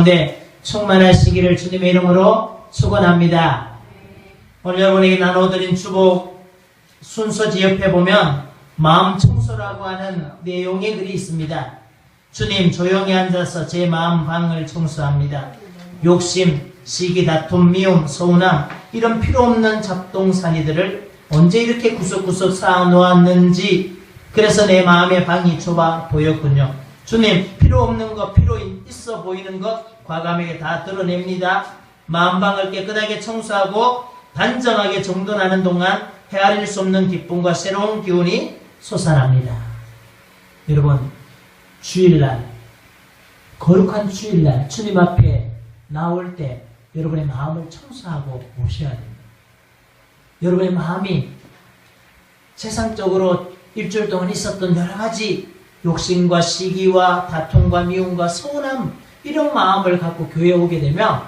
네, 충만하시기를 주님의 이름으로 축원합니다. 오늘 여러분에게 나눠드린 주복 순서지 옆에 보면 마음 청소라고 하는 내용의 글이 있습니다. 주님, 조용히 앉아서 제 마음 방을 청소합니다. 욕심, 시기, 다툼, 미움, 서운함, 이런 필요 없는 잡동사니들을 언제 이렇게 구석구석 쌓아놓았는지, 그래서 내 마음의 방이 좁아 보였군요. 주님, 필요 없는 것, 필요 있어 보이는 것 과감하게 다 드러냅니다. 마음방을 깨끗하게 청소하고 단정하게 정돈하는 동안 헤아릴 수 없는 기쁨과 새로운 기운이 솟아납니다. 여러분, 주일날, 거룩한 주일날 주님 앞에 나올 때 여러분의 마음을 청소하고 오셔야 됩니다. 여러분의 마음이 세상적으로 일주일 동안 있었던 여러 가지 욕심과 시기와 다툼과 미움과 서운함, 이런 마음을 갖고 교회에 오게 되면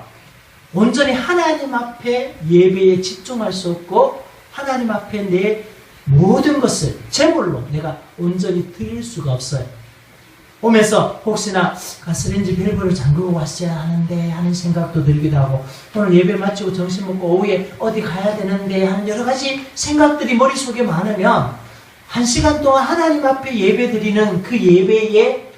온전히 하나님 앞에 예배에 집중할 수 없고 하나님 앞에 내 모든 것을 제물로 내가 온전히 드릴 수가 없어요. 오면서 혹시나 가스레인지 밸브를 잠그고 왔어야 하는데 하는 생각도 들기도 하고, 오늘 예배 마치고 점심 먹고 오후에 어디 가야 되는데 하는 여러 가지 생각들이 머릿속에 많으면 1시간 동안 하나님 앞에 예배 드리는 그 예배의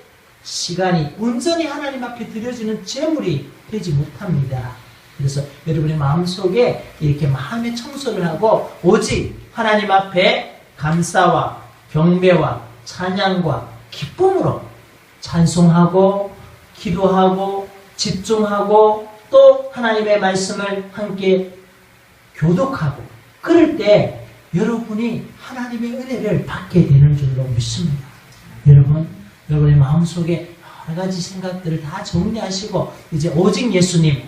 시간이 온전히 하나님 앞에 드려지는 제물이 되지 못합니다. 그래서 여러분의 마음속에 이렇게 마음의 청소를 하고 오직 하나님 앞에 감사와 경배와 찬양과 기쁨으로 찬송하고 기도하고 집중하고 또 하나님의 말씀을 함께 교독하고, 그럴 때 여러분이 하나님의 은혜를 받게 되는 줄로 믿습니다. 여러분의 마음속에 여러 가지 생각들을 다 정리하시고 이제 오직 예수님,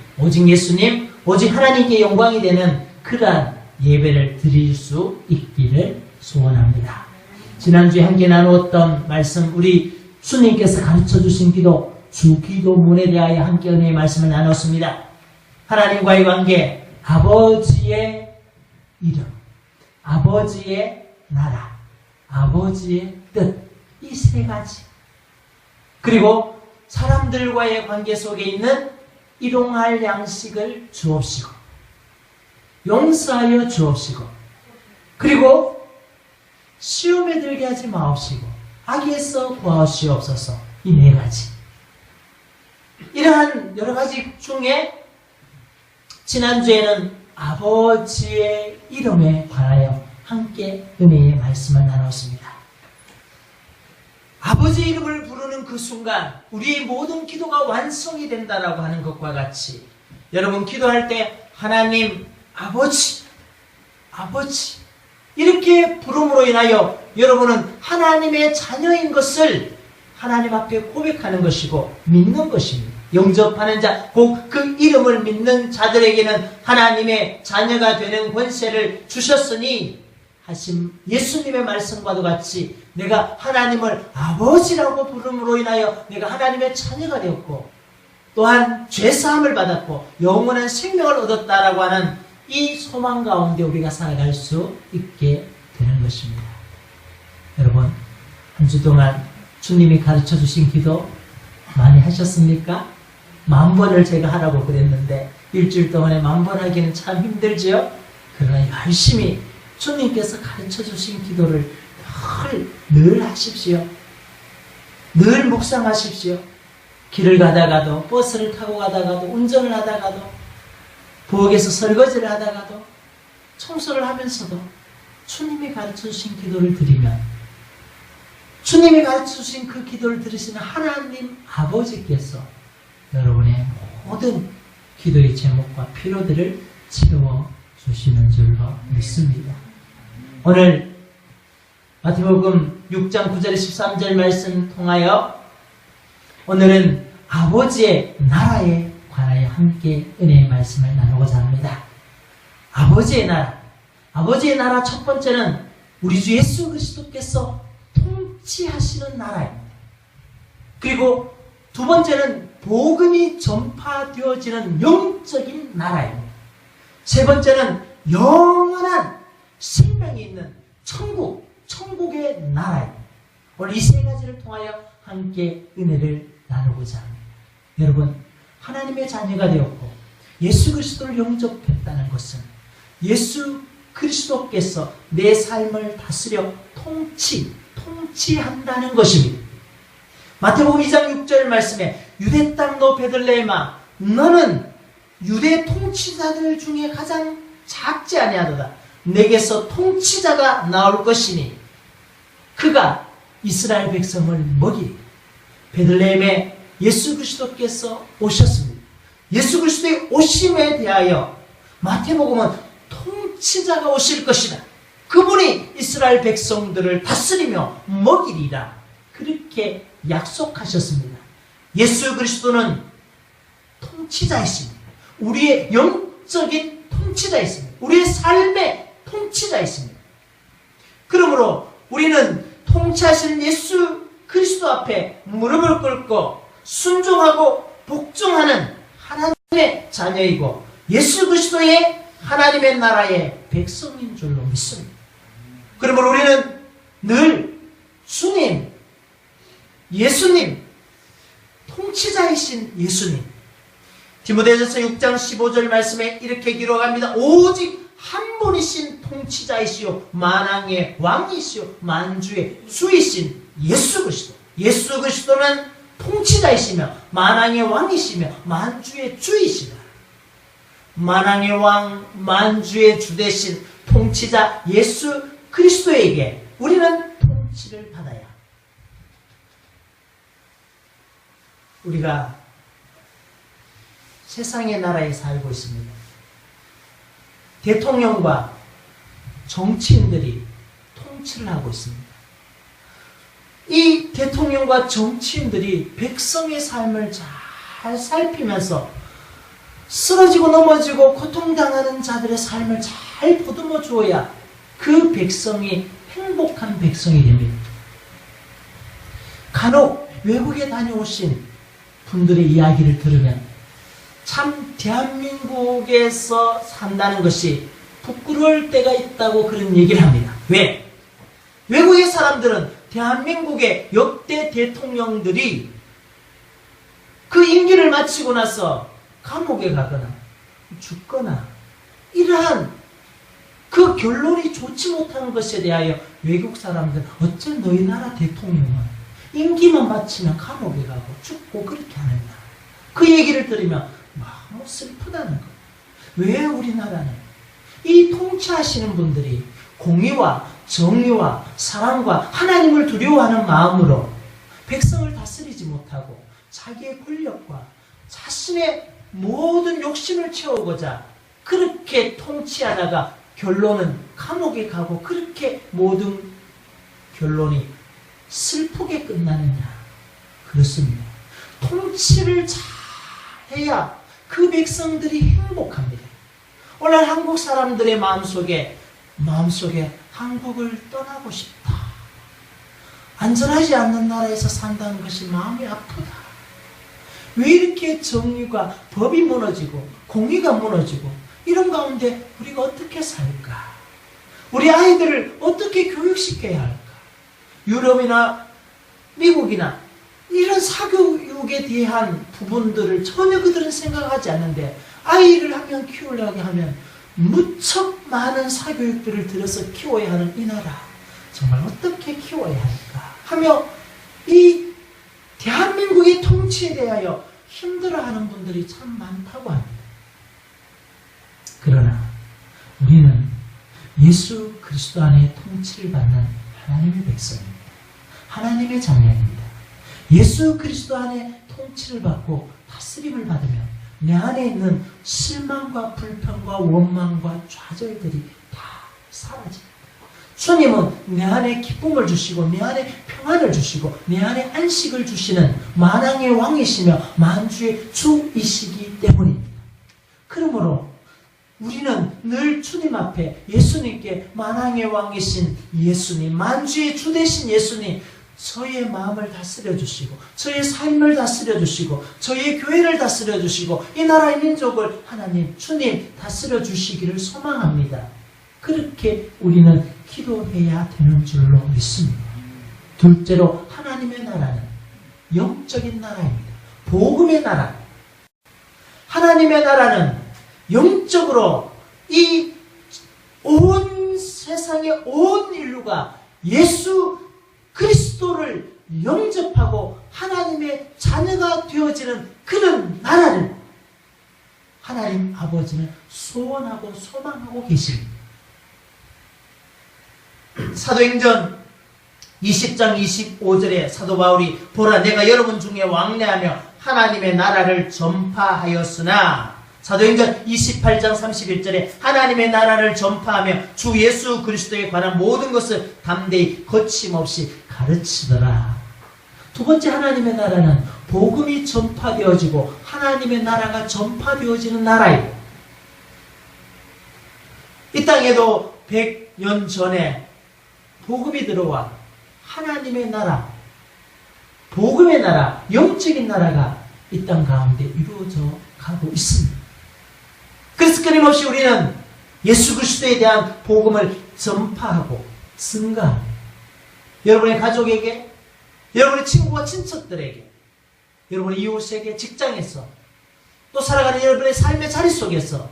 오직 하나님께 영광이 되는 그러한 예배를 드릴 수 있기를 소원합니다. 지난주에 함께 나누었던 말씀, 우리 주님께서 가르쳐 주신 기도, 주기도문에 대하여 함께 은혜의 말씀을 나눴습니다. 하나님과의 관계, 아버지의 이름, 아버지의 나라, 아버지의 뜻, 이 세 가지. 그리고 사람들과의 관계 속에 있는 일용할 양식을 주옵시고, 용서하여 주옵시고, 그리고 시험에 들게 하지 마옵시고, 악에서 구하시옵소서. 이 네 가지. 이러한 여러 가지 중에 지난주에는 아버지의 이름에 관하여 함께 은혜의 말씀을 나눴습니다. 아버지의 이름을 부르는 그 순간 우리의 모든 기도가 완성이 된다라고 하는 것과 같이, 여러분 기도할 때 하나님, 아버지 이렇게 부름으로 인하여 여러분은 하나님의 자녀인 것을 하나님 앞에 고백하는 것이고 믿는 것입니다. 영접하는 자, 곧 그 이름을 믿는 자들에게는 하나님의 자녀가 되는 권세를 주셨으니 하신 예수님의 말씀과도 같이 내가 하나님을 아버지라고 부름으로 인하여 내가 하나님의 자녀가 되었고 또한 죄사함을 받았고 영원한 생명을 얻었다라고 하는 이 소망 가운데 우리가 살아갈 수 있게 되는 것입니다. 여러분, 한 주 동안 주님이 가르쳐 주신 기도 많이 하셨습니까? 10,000번을 제가 하라고 그랬는데 일주일 동안에 10,000번 하기는 참 힘들지요? 그러나 열심히 주님께서 가르쳐 주신 기도를 늘 하십시오. 늘 묵상하십시오. 길을 가다가도, 버스를 타고 가다가도, 운전을 하다가도, 부엌에서 설거지를 하다가도, 청소를 하면서도 주님이 가르쳐 주신 기도를 드리면 주님이 가르쳐 주신 그 기도를 들으시는 하나님 아버지께서 여러분의 모든 기도의 제목과 필요들을 채워주시는 줄로 믿습니다. 오늘 마태복음 6장 9절 13절 말씀 통하여 오늘은 아버지의 나라에 관하여 함께 은혜의 말씀을 나누고자 합니다. 아버지의 나라. 아버지의 나라 첫 번째는 우리 주 예수 그리스도께서 통치하시는 나라입니다. 그리고 두 번째는 복음이 전파되어지는 영적인 나라입니다. 세 번째는 영원한 생명이 있는 천국의 나라입니다. 오늘 이 세 가지를 통하여 함께 은혜를 나누고자 합니다. 여러분, 하나님의 자녀가 되었고 예수 그리스도를 영접했다는 것은 예수 그리스도께서 내 삶을 다스려 통치한다는 것입니다. 마태복음 2장 6절 말씀에 유대 땅 너 베들레헴아 너는 유대 통치자들 중에 가장 작지 아니하도다. 내게서 통치자가 나올 것이니 그가 이스라엘 백성을 먹이리. 베들레헴에 예수 그리스도께서 오셨습니다. 예수 그리스도의 오심에 대하여 마태복음은 통치자가 오실 것이다. 그분이 이스라엘 백성들을 다스리며 먹이리라. 그렇게 약속하셨습니다. 예수 그리스도는 통치자이십니다. 우리의 영적인 통치자이십니다. 우리의 삶의 통치자이십니다. 그러므로 우리는 통치하시는 예수 그리스도 앞에 무릎을 꿇고 순종하고 복종하는 하나님의 자녀이고 예수 그리스도의 하나님의 나라의 백성인 줄로 믿습니다. 그러므로 우리는 늘 주님, 예수님, 통치자이신 예수님. 디모데전서 6장 15절 말씀에 이렇게 기록합니다. 오직 한 분이신 통치자이시오 만왕의 왕이시오 만주의 주이신 예수 그리스도. 예수 그리스도는 통치자이시며 만왕의 왕이시며 만주의 주이시다. 만왕의 왕, 만주의 주 대신 통치자 예수 그리스도에게 우리는 통치를 받아야 우리가 세상의 나라에 살고 있습니다. 대통령과 정치인들이 통치를 하고 있습니다. 이 대통령과 정치인들이 백성의 삶을 잘 살피면서 쓰러지고 넘어지고 고통당하는 자들의 삶을 잘 보듬어 주어야 그 백성이 행복한 백성이 됩니다. 간혹 외국에 다녀오신 분들의 이야기를 들으면 참 대한민국에서 산다는 것이 부끄러울 때가 있다고 그런 얘기를 합니다. 왜? 외국의 사람들은 대한민국의 역대 대통령들이 그 임기를 마치고 나서 감옥에 가거나 죽거나 이러한 그 결론이 좋지 못한 것에 대하여 외국 사람들은 어째 너희 나라 대통령은 임기만 마치면 감옥에 가고 죽고 그렇게 하느냐. 그 얘기를 들으면 너무 슬프다는 것. 왜 우리나라는 이 통치하시는 분들이 공의와 정의와 사랑과 하나님을 두려워하는 마음으로 백성을 다스리지 못하고 자기의 권력과 자신의 모든 욕심을 채우고자 그렇게 통치하다가 결론은 감옥에 가고 그렇게 모든 결론이 슬프게 끝나느냐. 그렇습니다. 통치를 잘 해야 그 백성들이 행복합니다. 오늘 한국 사람들의 마음속에 한국을 떠나고 싶다. 안전하지 않는 나라에서 산다는 것이 마음이 아프다. 왜 이렇게 정의가 법이 무너지고 공의가 무너지고 이런 가운데 우리가 어떻게 살까? 우리 아이들을 어떻게 교육시켜야 할까? 유럽이나 미국이나 이런 사교육에 대한 부분들을 전혀 그들은 생각하지 않는데 아이를 한 명 키우려고 하면 무척 많은 사교육들을 들여서 키워야 하는 이 나라 정말 어떻게 키워야 할까 하며 이 대한민국의 통치에 대하여 힘들어하는 분들이 참 많다고 합니다. 그러나 우리는 예수 그리스도 안에 통치를 받는 하나님의 백성입니다. 하나님의 자녀입니다. 예수 그리스도 안에 통치를 받고 다스림을 받으면 내 안에 있는 실망과 불평과 원망과 좌절들이 다 사라집니다. 주님은 내 안에 기쁨을 주시고 내 안에 평안을 주시고 내 안에 안식을 주시는 만왕의 왕이시며 만주의 주이시기 때문입니다. 그러므로 우리는 늘 주님 앞에 예수님께 만왕의 왕이신 예수님, 만주의 주 되신 예수님, 저의 마음을 다스려 주시고 저의 삶을 다스려 주시고 저의 교회를 다스려 주시고 이 나라의 민족을 하나님 주님 다스려 주시기를 소망합니다. 그렇게 우리는 기도해야 되는 줄로 믿습니다. 둘째로 하나님의 나라는 영적인 나라입니다. 복음의 나라. 하나님의 나라는 영적으로 이 온 세상의 온 인류가 예수 그리스도를 영접하고 하나님의 자녀가 되어지는 그런 나라를 하나님 아버지는 소원하고 소망하고 계십니다. 사도행전 20장 25절에 사도 바울이 보라 내가 여러분 중에 왕래하며 하나님의 나라를 전파하였으나 사도행전 28장 31절에 하나님의 나라를 전파하며 주 예수 그리스도에 관한 모든 것을 담대히 거침없이 가르치더라. 두 번째 하나님의 나라는 복음이 전파되어지고 하나님의 나라가 전파되어지는 나라이고 이 땅에도 100년 전에 복음이 들어와 하나님의 나라, 복음의 나라, 영적인 나라가 이 땅 가운데 이루어져 가고 있습니다. 그래서 끊임없이 우리는 예수 그리스도에 대한 복음을 전파하고 증가하고 여러분의 가족에게, 여러분의 친구와 친척들에게, 여러분의 이웃에게, 직장에서 또 살아가는 여러분의 삶의 자리 속에서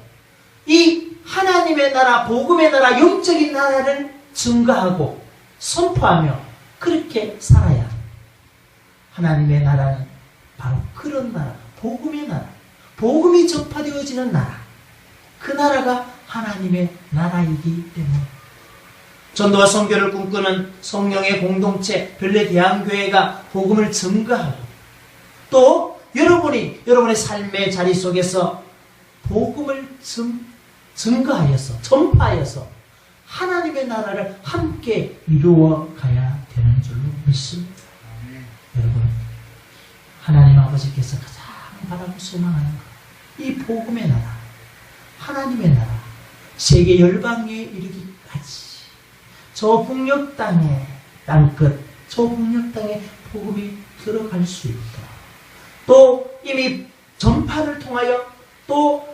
이 하나님의 나라, 복음의 나라, 영적인 나라를 증가하고 선포하며 그렇게 살아야 하나님의 나라는 바로 그런 나라, 복음의 나라, 복음이 전파되어지는 나라, 그 나라가 하나님의 나라이기 때문에 전도와 선교를 꿈꾸는 성령의 공동체 별내대한교회가 복음을 증가하고 또 여러분의 삶의 자리 속에서 복음을 증가하여서 전파하여서 하나님의 나라를 함께 이루어 가야 되는 줄로 믿습니다. 여러분, 하나님 아버지께서 가장 바라고 소망하는 것, 이 복음의 나라, 하나님의 나라, 세계 열방에 이르기까지 저 북녘 땅에 땅끝, 저 북녘 땅에 복음이 들어갈 수 있다. 또 이미 전파를 통하여 또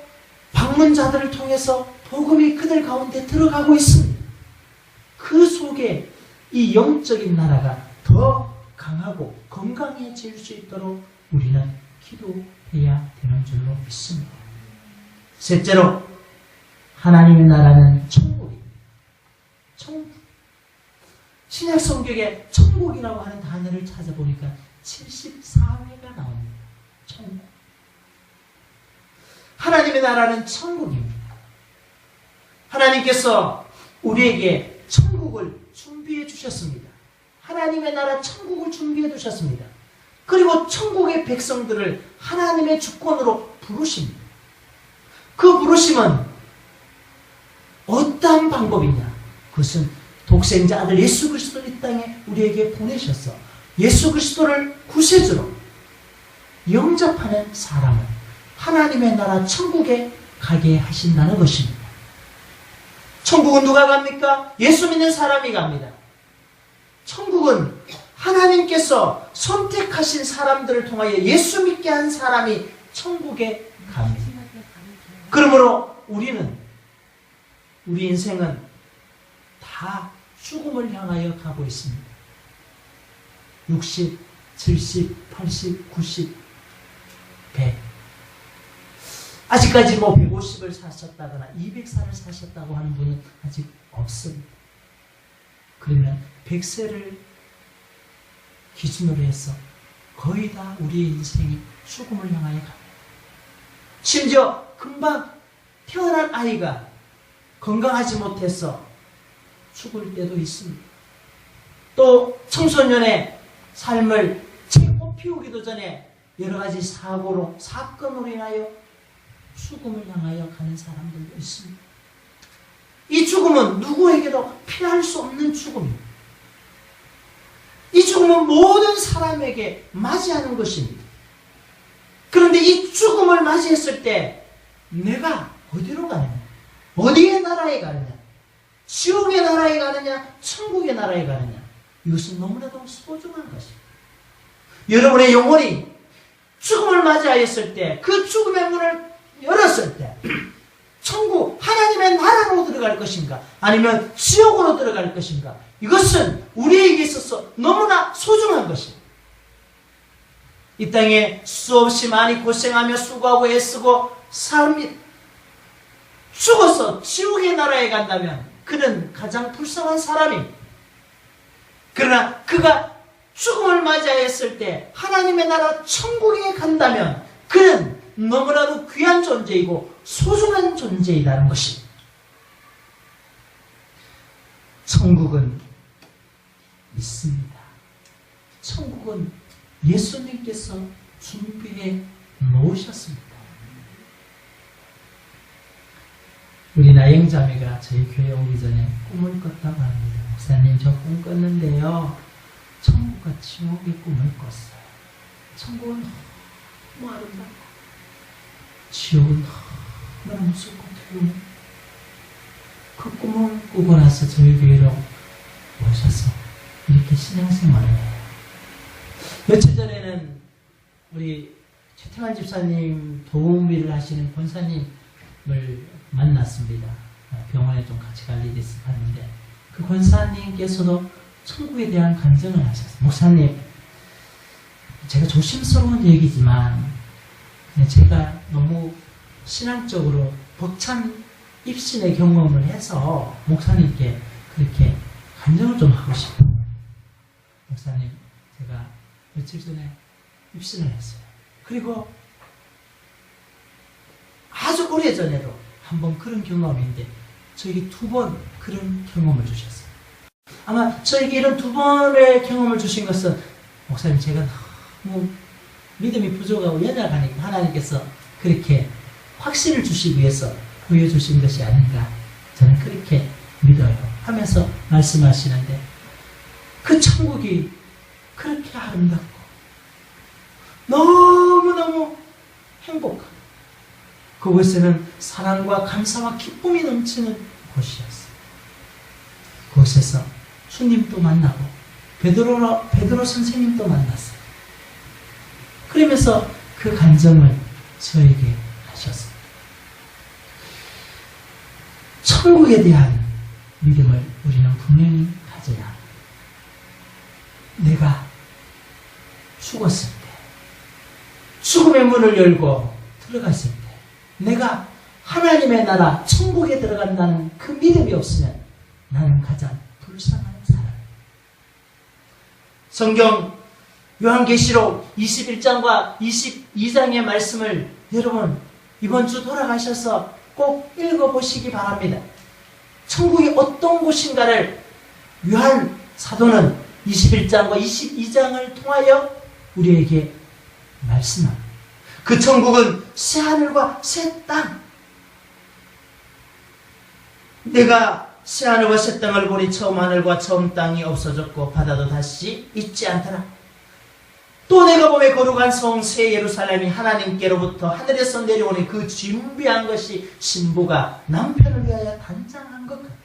방문자들을 통해서 복음이 그들 가운데 들어가고 있습니다. 그 속에 이 영적인 나라가 더 강하고 건강해질 수 있도록 우리는 기도해야 되는 줄로 믿습니다. 셋째로 하나님의 나라는 천국입니다. 천국. 신약 성경에 천국이라고 하는 단어를 찾아보니까 74회가 나옵니다. 천국. 하나님의 나라는 천국입니다. 하나님께서 우리에게 천국을 준비해 주셨습니다. 하나님의 나라 천국을 준비해 두셨습니다. 그리고 천국의 백성들을 하나님의 주권으로 부르십니다. 그 부르심은 어떠한 방법이냐? 그것은 독생자 아들 예수 그리스도를 이 땅에 우리에게 보내셔서 예수 그리스도를 구세주로 영접하는 사람을 하나님의 나라 천국에 가게 하신다는 것입니다. 천국은 누가 갑니까? 예수 믿는 사람이 갑니다. 천국은 하나님께서 선택하신 사람들을 통하여 예수 믿게 한 사람이 천국에 갑니다. 그러므로 우리 인생은 다 죽음을 향하여 가고 있습니다. 60, 70, 80, 90, 100. 아직까지 150을 사셨다거나 200살을 사셨다고 하는 분은 아직 없습니다. 그러면 100세를 기준으로 해서 거의 다 우리의 인생이 죽음을 향하여 갑니다. 심지어 금방 태어난 아이가 건강하지 못해서 죽을 때도 있습니다. 또 청소년의 삶을 채 피우기도 전에 여러 가지 사고로, 사건으로 인하여 죽음을 향하여 가는 사람들도 있습니다. 이 죽음은 누구에게도 피할 수 없는 죽음입니다. 이 죽음은 모든 사람에게 맞이하는 것입니다. 그런데 이 죽음을 맞이했을 때 내가 어디로 가느냐? 어디의 나라에 가느냐? 지옥의 나라에 가느냐? 천국의 나라에 가느냐? 이것은 너무나도 소중한 것입니다. 여러분의 영혼이 죽음을 맞이하였을 때, 그 죽음의 문을 열었을 때 천국, 하나님의 나라로 들어갈 것인가? 아니면 지옥으로 들어갈 것인가? 이것은 우리에게 있어서 너무나 소중한 것입니다. 이 땅에 수없이 많이 고생하며 수고하고 애쓰고 사람이 죽어서 지옥의 나라에 간다면 그는 가장 불쌍한 사람입니다. 그러나 그가 죽음을 맞이했을 때 하나님의 나라 천국에 간다면 그는 너무나도 귀한 존재이고 소중한 존재이라는 것입니다. 천국은 있습니다. 천국은 예수님께서 준비해 놓으셨습니다. 우리 나영자매가 저희 교회 오기 전에 꿈을 꿨다고 합니다. 목사님, 저 꿈 꿨는데요, 천국과 지옥의 꿈을 꿨어요. 천국은 너무 아름답고 지옥은 너무 무섭고 두려워. 그 꿈을 꾸고 나서 저희 교회로 오셔서 이렇게 신앙생활을 해요. 며칠 전에는 우리 최태환 집사님 도우미를 하시는 권사님을 만났습니다. 병원에 좀 같이 갈 일이 있어 갔는데 그 권사님께서도 천국에 대한 간증을 하셨어요. 목사님, 제가 조심스러운 얘기지만 제가 너무 신앙적으로 벅찬 입신의 경험을 해서 목사님께 그렇게 간증을 좀 하고 싶어요. 목사님, 제가 며칠 전에 입신을 했어요. 그리고 아주 오래전에도 한번 그런 경험인데 저에게 2번 그런 경험을 주셨어요. 아마 저에게 이런 2번의 경험을 주신 것은 목사님, 제가 너무 믿음이 부족하고 연약하니까 하나님께서 그렇게 확신을 주시기 위해서 보여주신 것이 아닌가, 저는 그렇게 믿어요 하면서 말씀하시는데, 그 천국이 그렇게 아름답고 너무너무 행복하고 그곳에는 사랑과 감사와 기쁨이 넘치는 곳이었어요. 그곳에서 주님도 만나고 베드로 선생님도 만났어요. 그러면서 그 간증을 저에게 하셨습니다. 천국에 대한 믿음을 우리는 분명히 가져야 합니다. 내가 죽었을 때, 죽음의 문을 열고 들어갔을 때 내가 하나님의 나라 천국에 들어간다는 그 믿음이 없으면 나는 가장 불쌍한 사람입니다. 성경 요한계시록 21장과 22장의 말씀을 여러분 이번 주 돌아가셔서 꼭 읽어보시기 바랍니다. 천국이 어떤 곳인가를 요한 사도는 21장과 22장을 통하여 우리에게 말씀합니다. 그 천국은 새하늘과 새 땅. 내가 새하늘과 새 땅을 보니 처음 하늘과 처음 땅이 없어졌고 바다도 다시 있지 않더라. 또 내가 보매 거룩한 성 새 예루살렘이 하나님께로부터 하늘에서 내려오니 그 준비한 것이 신부가 남편을 위하여 단장한 것 같다.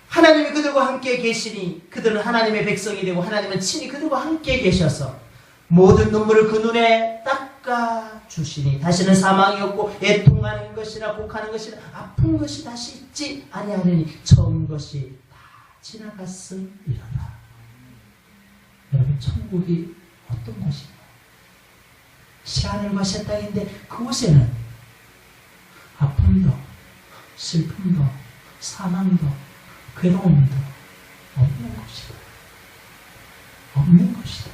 하나님이 그들과 함께 계시니 그들은 하나님의 백성이 되고 하나님은 친히 그들과 함께 계셔서 모든 눈물을 그 눈에 닦아주시니 다시는 사망이 없고 애통하는 것이나 곡하는 것이나 아픈 것이 다시 있지 아니하느니 처음 것이 다 지나갔음이로다. 여러분, 천국이 어떤 곳인가요? 새하늘과 새 땅인데 그곳에는 아픔도 슬픔도 사망도 괴로움도 없는 것이다. 없는 것이다.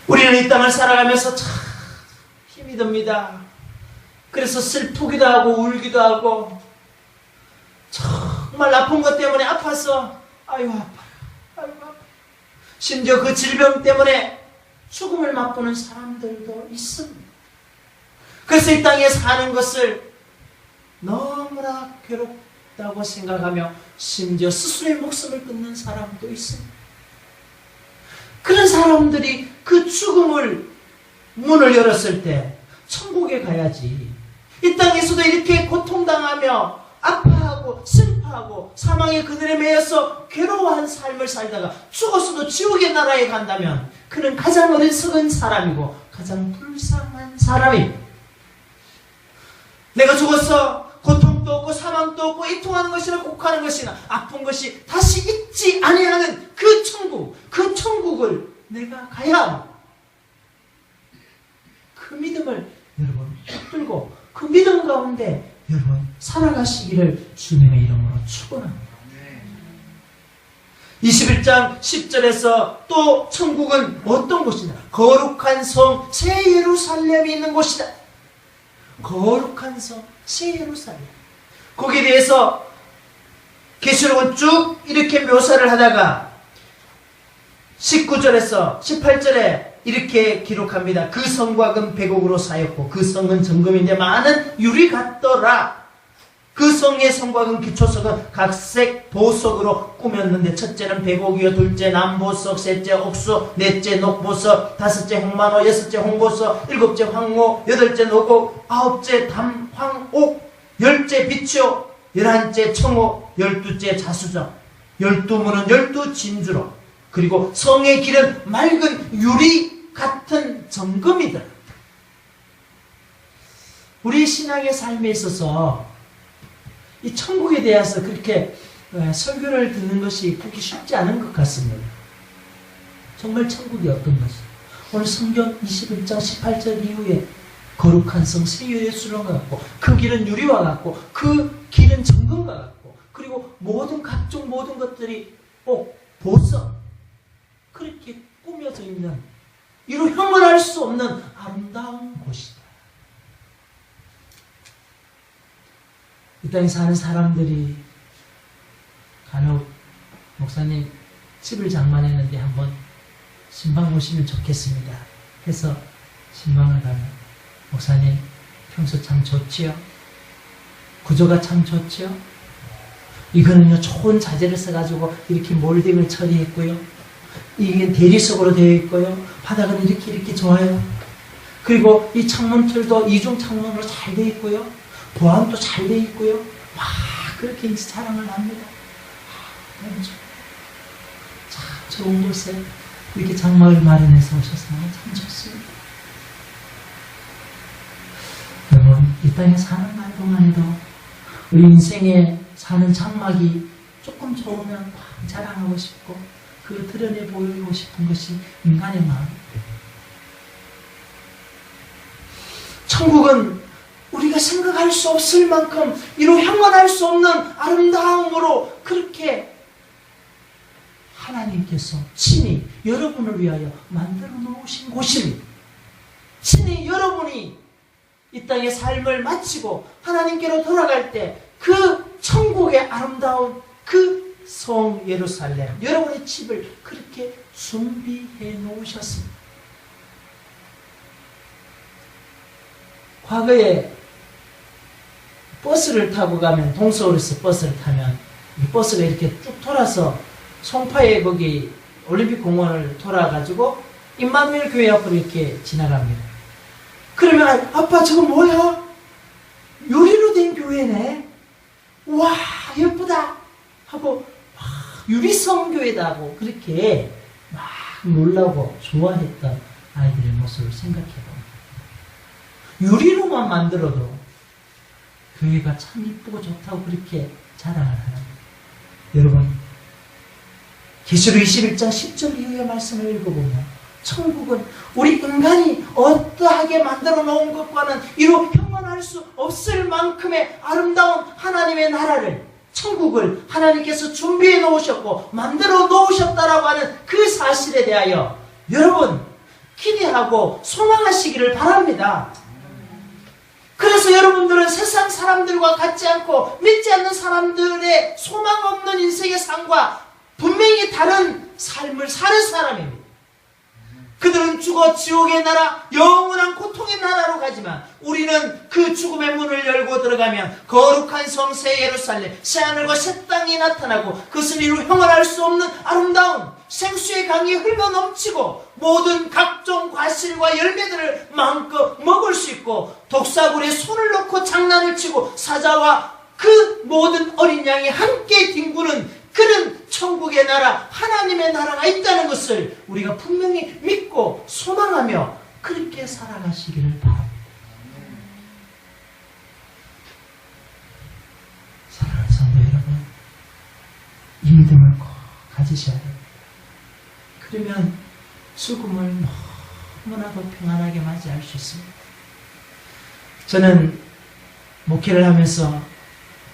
우리는 이 땅을 살아가면서 참 힘이 듭니다. 그래서 슬프기도 하고 울기도 하고 정말 아픈 것 때문에 아파서 아유 아파요. 아유 아파요. 심지어 그 질병 때문에 죽음을 맛보는 사람들도 있습니다. 그래서 이 땅에 사는 것을 너무나 괴롭다고 생각하며 심지어 스스로의 목숨을 끊는 사람도 있습니다. 그런 사람들이 그 죽음을 문을 열었을 때 천국에 가야지, 이 땅에서도 이렇게 고통당하며 아파하고 슬퍼하고 사망의 그늘에 매여서 괴로워한 삶을 살다가 죽었어도 지옥의 나라에 간다면 그는 가장 어리석은 사람이고 가장 불쌍한 사람입니다. 내가 죽었어 고통도 없고 사망도 없고 애통하는 것이나 곡하는 것이나 아픈 것이 다시 있지 아니하는 그 천국, 그 천국을 내가 가야 합니다. 그 믿음을 여러분 붙들고 그 믿음 가운데 여러분 살아가시기를 주님의 이름으로 축원합니다. 21장 10절에서 또 천국은 어떤 곳이냐? 거룩한 성 새 예루살렘이 있는 곳이다. 거룩한 성 새 예루살렘. 거기에 대해서 계시록은 쭉 이렇게 묘사를 하다가 19절에서 18절에 이렇게 기록합니다. 그 성과 금 백옥으로 쌓였고 그 성은 정금인데 많은 유리 같더라. 그 성의 성과 금 기초석은 각색 보석으로 꾸몄는데 첫째는 백옥이요, 둘째 남보석, 셋째 옥수, 넷째 녹보석, 다섯째 홍만호, 여섯째 홍보석, 일곱째 황호, 여덟째 노곡, 아홉째 담황옥, 열째 비치오, 열한째 청호, 열두째 자수정, 12문은 12진주로, 그리고 성의 길은 맑은 유리 같은 정금이다. 우리 신앙의 삶에 있어서 이 천국에 대해서 그렇게 설교를 듣는 것이 그렇게 쉽지 않은 것 같습니다. 정말 천국이 어떤 것이? 오늘 성경 21장 18절 이후에 거룩한 성 새 예루살렘과 같고 그 길은 유리와 같고 그 길은 정금과 같고 그리고 각종 모든 것들이 보석 그렇게 꾸며져 있는 이로 형언할 수 없는 아름다운 곳이다. 이 땅에 사는 사람들이 간혹 목사님 집을 장만했는데 한번 신방 오시면 좋겠습니다 해서 신방을 가면 목사님 평소 참 좋지요? 구조가 참 좋지요? 이거는요 좋은 자재를 써가지고 이렇게 몰딩을 처리했고요, 이게 대리석으로 되어 있고요, 바닥은 이렇게 좋아요. 그리고 이 창문틀도 이중 창문으로 잘 되어 있고요, 보안도 잘 되어 있고요. 와, 그렇게 이제 자랑을 합니다. 너무 좋아요. 참 좋은 곳에 이렇게 장막을 마련해서 오셨어요. 참 좋습니다. 여러분, 이 땅에 사는 날 동안에도 우리 인생에 사는 장막이 조금 좋으면 막 자랑하고 싶고 그 드러내 보이고 싶은 것이 인간의 마음입니다. 천국은 우리가 생각할 수 없을 만큼 이로 형언할 수 없는 아름다움으로 그렇게 하나님께서 친히 여러분을 위하여 만들어 놓으신 곳입니다. 친히 여러분이 이 땅의 삶을 마치고 하나님께로 돌아갈 때 그 천국의 아름다운 그 성 예루살렘, 여러분의 집을 그렇게 준비해 놓으셨습니다. 과거에 버스를 타고 가면, 동서울에서 버스를 타면 이 버스가 이렇게 쭉 돌아서 송파에 거기 올림픽 공원을 돌아가지고 임마누엘 교회 앞으로 이렇게 지나갑니다. 그러면 아빠 저거 뭐야? 유리로 된 교회네. 와 예쁘다 하고 와, 유리성 교회다 하고 그렇게 막 놀라고 좋아했던 아이들의 모습을 생각해봅니다. 유리로만 만들어도 교회가 참 이쁘고 좋다고 그렇게 자랑을 합니다. 여러분, 계시록 21장 10절 이후의 말씀을 읽어보면 천국은 우리 인간이 어떠하게 만들어 놓은 것과는 이루 형언할 수 없을 만큼의 아름다운 하나님의 나라를, 천국을 하나님께서 준비해 놓으셨고 만들어 놓으셨다라고 하는 그 사실에 대하여 여러분 기대하고 소망하시기를 바랍니다. 그래서 여러분들은 세상 사람들과 같지 않고 믿지 않는 사람들의 소망 없는 인생의 삶과 분명히 다른 삶을 사는 사람입니다. 그들은 죽어 지옥의 나라, 영원한 고통의 나라로 가지만 우리는 그 죽음의 문을 열고 들어가면 거룩한 성 새 예루살렘, 새 하늘과 새 땅이 나타나고 그것을 이루 형언할 수 없는 아름다운 생수의 강이 흘러넘치고 모든 각종 과실과 열매들을 마음껏 먹을 수 있고 독사굴에 손을 넣고 장난을 치고 사자와 그 모든 어린 양이 함께 뒹구는 그런 천국의 나라, 하나님의 나라가 있다는 것을 우리가 분명히 믿고 소망하며 그렇게 살아가시기를 바랍니다. 사랑하는 성도 여러분, 이 믿음을 꼭 가지셔야 됩니다. 그러면 죽음을 너무나도 평안하게 맞이할 수 있습니다. 저는 목회를 하면서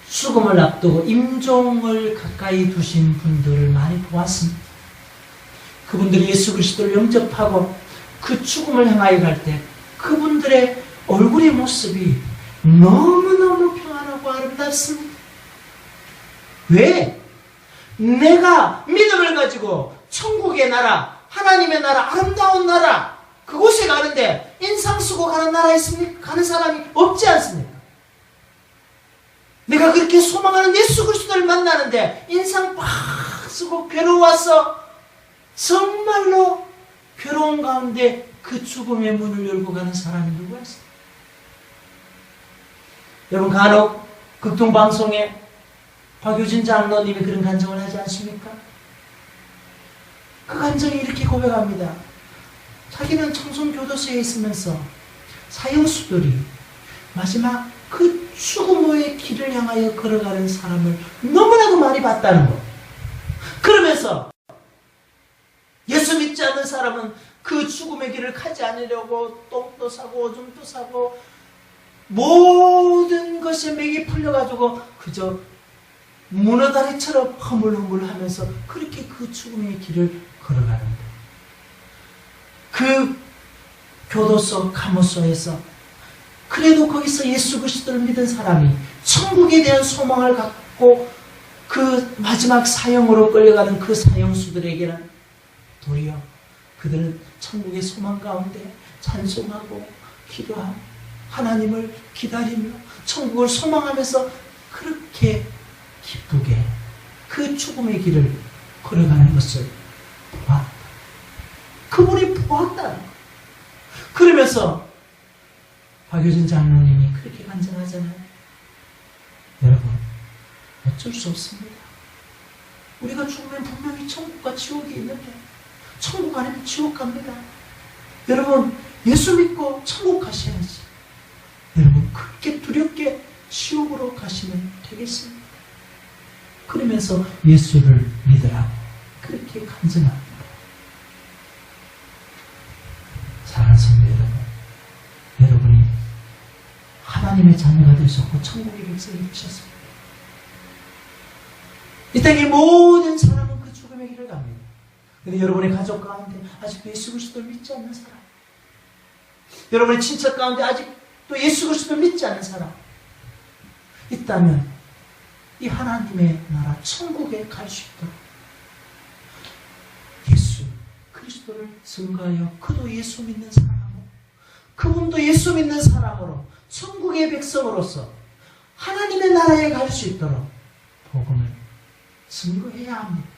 죽음을 앞두고 임종을 가까이 두신 분들을 많이 보았습니다. 그분들이 예수 그리스도를 영접하고 그 죽음을 향하여 갈 때 그분들의 얼굴의 모습이 너무너무 평안하고 아름답습니다. 왜? 내가 믿음을 가지고 천국의 나라, 하나님의 나라, 아름다운 나라, 그곳에 가는데 인상 쓰고 가는 나라 있습니까? 가는 사람이 없지 않습니까? 내가 그렇게 소망하는 예수 그리스도를 만나는데 인상 팍 쓰고 괴로워서 정말로 괴로운 가운데 그 죽음의 문을 열고 가는 사람이 누가 있어요? 여러분, 간혹 극동방송에 박효진 장로님이 그런 간증을 하지 않습니까? 그 간증이 이렇게 고백합니다. 자기는 청송교도소에 있으면서 사형수들이 마지막 그 죽음의 길을 향하여 걸어가는 사람을 너무나도 많이 봤다는 것. 그러면서 예수 믿지 않는 사람은 그 죽음의 길을 가지 않으려고 똥도 사고 오줌도 사고 모든 것에 맥이 풀려가지고 그저 문어다리처럼 허물허물하면서 그렇게 그 죽음의 길을 걸어가는데, 그 교도소 감호소에서 그래도 거기서 예수 그리스도를 믿은 사람이 천국에 대한 소망을 갖고 그 마지막 사형으로 끌려가는 그 사형수들에게는 도리어 그들은 천국의 소망 가운데 찬송하고 기도하고 하나님을 기다리며 천국을 소망하면서 그렇게 기쁘게 그 죽음의 길을 걸어가는 것을 보았다. 그분이 보았다는 것. 그러면서 박효진 장로님이 그렇게 간증하잖아요. 여러분, 어쩔 수 없습니다. 우리가 죽으면 분명히 천국과 지옥이 있는데 천국 아니면 지옥 갑니다. 여러분, 예수 믿고 천국 가셔야지. 여러분, 그렇게 두렵게 지옥으로 가시면 되겠습니다. 그러면서 예수를 믿으라고 그렇게 간증합니다. 사랑하는 성도 여러분, 여러분이 하나님의 자녀가 되셨고 천국의 백성이 되셨습니다. 이 땅의 모든 사람은 그 죽음의 길을 갑니다. 그런데 여러분의 가족 가운데 아직도 예수 그리스도를 믿지 않는 사람, 여러분의 친척 가운데 아직도 예수 그리스도를 믿지 않는 사람 있다면 이 하나님의 나라 천국에 갈 수 있도록 예수 그리스도를 증거하여 그도 예수 믿는 사람으로, 그분도 예수 믿는 사람으로 천국의 백성으로서 하나님의 나라에 갈 수 있도록 복음을 증거해야 합니다.